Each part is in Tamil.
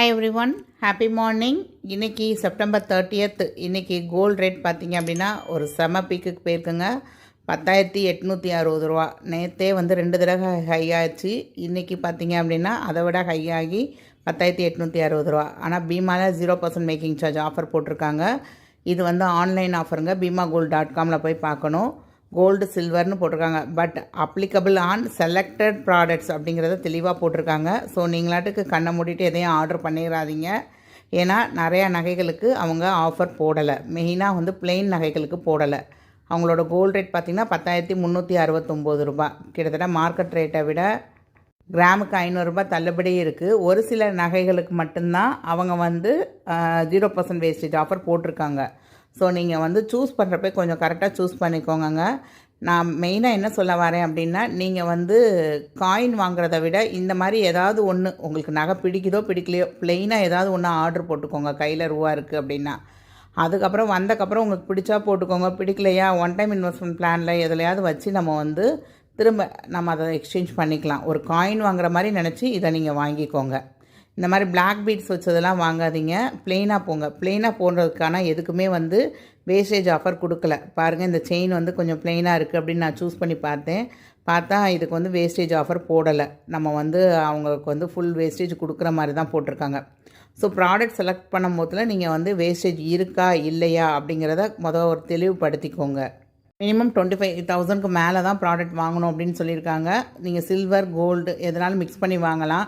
Hi every one, happy morning. இன்றைக்கி செப்டம்பர் 30th. இன்றைக்கி கோல்டு ரேட் பார்த்திங்க அப்படின்னா ஒரு செம பீக்குக்கு போயிருக்குங்க. 10,860 ரூபா. நேற்றே வந்து 2 தடவை ஹை ஆச்சு. இன்றைக்கி பார்த்திங்க அப்படின்னா அதை விட ஹை ஆகி 10,860 ரூபா. ஆனால் பீமாவில் 0% மேக்கிங் சார்ஜ் ஆஃபர் போட்டிருக்காங்க. இது வந்து ஆன்லைன் ஆஃபருங்க. BIMAGold.comல போய் பார்க்கணும். கோல்டு சில்வர்னு போட்டிருக்காங்க. But applicable on selected products அப்படிங்கிறத தெளிவாக போட்டிருக்காங்க. ஸோ நீங்களாட்டுக்கு கண்ணை மூடிட்டு எதையும் ஆர்டர் பண்ணிடாதீங்க. ஏன்னா நிறையா நகைகளுக்கு அவங்க ஆஃபர் போடலை. மெயினாக வந்து பிளெயின் நகைகளுக்கு போடலை. அவங்களோட கோல்டு ரேட் பார்த்திங்கன்னா 10,369 ரூபா. கிட்டத்தட்ட மார்க்கெட் ரேட்டை விட கிராமுக்கு 500 ரூபாய் தள்ளுபடி இருக்குது. ஒரு சில நகைகளுக்கு மட்டும்தான் அவங்க வந்து 0% வேஸ்டேஜ் ஆஃபர் போட்டிருக்காங்க. ஸோ நீங்கள் வந்து சூஸ் பண்ணுறப்ப கொஞ்சம் கரெக்டாக சூஸ் பண்ணிக்கோங்க. நான் மெயினாக என்ன சொல்ல வரேன் அப்படின்னா, நீங்கள் வந்து காயின் வாங்குறத விட இந்த மாதிரி ஏதாவது ஒன்று உங்களுக்கு நகை பிடிக்குதோ பிடிக்கலையோ ப்ளெயினாக ஏதாவது ஒன்று ஆர்டர் போட்டுக்கோங்க. கையில் ரூபா இருக்குது அப்படின்னா அதுக்கப்புறம் வந்தக்கப்புறம் உங்களுக்கு பிடிச்சா போட்டுக்கோங்க. பிடிக்கலையா ஒன் டைம் இன்வெஸ்ட்மெண்ட் பிளானில் எதுலையாவது வச்சு நம்ம வந்து திரும்ப நம்ம அதை எக்ஸ்சேஞ்ச் பண்ணிக்கலாம். ஒரு காயின் வாங்குற மாதிரி நினச்சி இதை நீங்கள் வாங்கிக்கோங்க. இந்த மாதிரி பிளாக் பீட்ஸ் வச்சதெல்லாம் வாங்காதீங்க. ப்ளெயினாக போங்க. ப்ளெயினாக போடுறதுக்கான எதுக்குமே வந்து வேஸ்டேஜ் ஆஃபர் கொடுக்கல. பாருங்கள், இந்த செயின் வந்து கொஞ்சம் ப்ளெயினாக இருக்குது அப்படின்னு நான் சூஸ் பண்ணி பார்த்தா இதுக்கு வந்து வேஸ்டேஜ் ஆஃபர் போடலை. நம்ம வந்து அவங்களுக்கு வந்து ஃபுல் வேஸ்டேஜ் கொடுக்குற மாதிரி தான் போட்டிருக்காங்க. ஸோ ப்ராடக்ட் செலக்ட் பண்ணும் போதில் நீங்கள் வந்து வேஸ்டேஜ் இருக்கா இல்லையா அப்படிங்கிறத ஒரு தெளிவுபடுத்திக்கோங்க. மினிமம் 25,000க்கு மேலே தான் ப்ராடக்ட் வாங்கணும் அப்படின்னு சொல்லியிருக்காங்க. நீங்கள் சில்வர் கோல்டு எதனாலும் மிக்ஸ் பண்ணி வாங்கலாம்.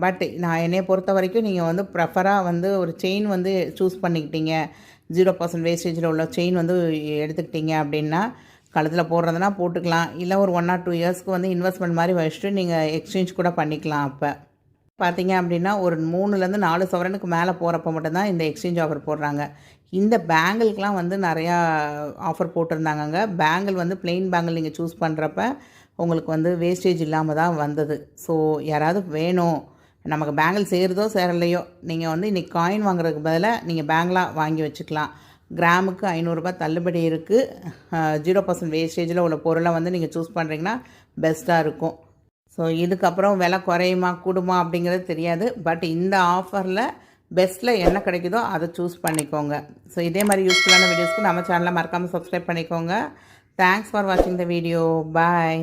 பட் நான் என்னை பொறுத்த வரைக்கும் நீங்கள் வந்து ப்ரெஃபராக வந்து ஒரு செயின் வந்து சூஸ் பண்ணிக்கிட்டீங்க, 0% வேஸ்டேஜில் உள்ள செயின் வந்து எடுத்துக்கிட்டீங்க அப்படின்னா கழுத்தில் போடுறதுனா போட்டுக்கலாம். இல்லை ஒரு 1 or 2 இயர்ஸ்க்கு வந்து இன்வெஸ்ட்மெண்ட் மாதிரி வச்சுட்டு நீங்கள் எக்ஸ்சேஞ்ச் கூட பண்ணிக்கலாம். அப்போ பார்த்தீங்க அப்படின்னா ஒரு 3லேருந்து 4 சவரனுக்கு மேலே போகிறப்ப மட்டும்தான் இந்த எக்ஸ்சேஞ்ச் ஆஃபர் போடுறாங்க. இந்த பேங்கிள்க்கெலாம் வந்து நிறையா ஆஃபர் போட்டிருந்தாங்கங்க. பேங்கிள் வந்து பிளெயின் பேங்கிள் நீங்கள் சூஸ் பண்ணுறப்ப உங்களுக்கு வந்து வேஸ்டேஜ் இல்லாமல் தான் வந்தது. ஸோ யாராவது வேணும், நமக்கு பேங்கிள் சேருதோ சேரலையோ, நீங்கள் வந்து இன்றைக்கி காயின் வாங்குறதுக்கு பதிலாக நீங்கள் பேங்கிளாக வாங்கி வச்சுக்கலாம். கிராமுக்கு 500 ரூபாய் தள்ளுபடி இருக்குது. 0% வேஸ்டேஜில் உள்ள பொருளை வந்து நீங்கள் சூஸ் பண்ணுறீங்கன்னா பெஸ்ட்டாக இருக்கும். ஸோ இதுக்கப்புறம் விலை குறையுமா கூடுமா அப்படிங்கிறது தெரியாது. பட் இந்த ஆஃபரில் பெஸ்ட்டில் என்ன கிடைக்குதோ அதை சூஸ் பண்ணிக்கோங்க. ஸோ இதே மாதிரி யூஸ்ஃபுல்லான வீடியோஸ்க்கு நம்ம சேனலை மறக்காமல் சப்ஸ்கிரைப் பண்ணிக்கோங்க. தேங்க்ஸ் ஃபார் வாட்சிங் த வீடியோ. பாய்.